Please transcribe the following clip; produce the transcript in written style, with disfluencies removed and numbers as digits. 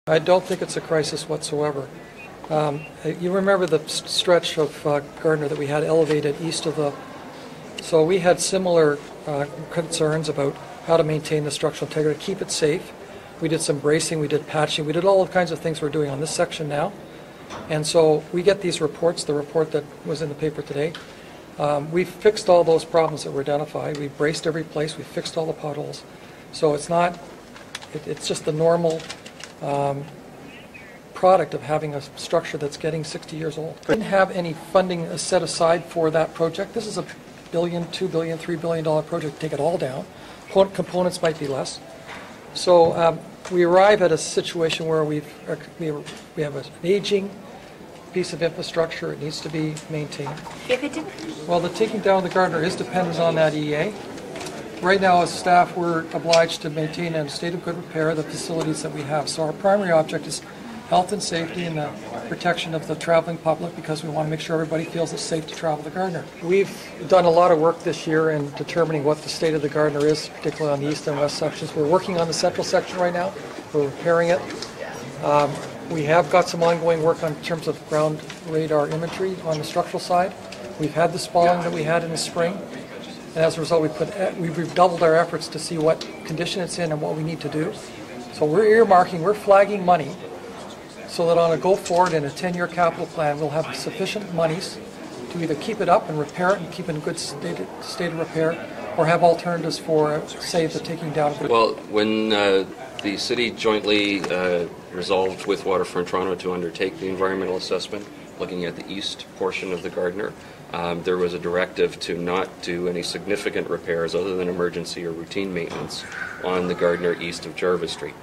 I don't think it's a crisis whatsoever. You remember the stretch of Gardiner that we had elevated east of the... So we had similar concerns about how to maintain the structural integrity, keep it safe. We did some bracing, we did patching, we did all the kinds of things we're doing on this section now. And so we get these reports, the report that was in the paper today. We fixed all those problems that were identified. We braced every place, we fixed all the potholes. So it's not, it's just the normal product of having a structure that's getting 60 years old. We didn't have any funding set aside for that project. This is a $1 billion, $2 billion, $3 billion project to take it all down. Components might be less. So we arrive at a situation where we have an aging piece of infrastructure. It needs to be maintained. If it didn't? Well, the taking down the Gardiner is dependent on that EA. Right now, as staff, we're obliged to maintain in a state of good repair the facilities that we have. So our primary object is health and safety and the protection of the traveling public, because we want to make sure everybody feels it's safe to travel the Gardiner. We've done a lot of work this year in determining what the state of the Gardiner is, particularly on the east and west sections. We're working on the central section right now. We're repairing it. We have got some ongoing work in terms of ground radar imagery on the structural side. We've had the spalling that we had in the spring, and as a result we've redoubled our efforts to see what condition it's in and what we need to do. So we're earmarking, we're flagging money so that on a go forward in a 10-year capital plan we'll have sufficient monies to either keep it up and repair it and keep it in a good state of repair, or have alternatives for, say, the taking down of it. Well, when the city jointly resolved with Waterfront Toronto to undertake the environmental assessment, looking at the east portion of the Gardiner, there was a directive to not do any significant repairs other than emergency or routine maintenance on the Gardiner east of Jarvis Street.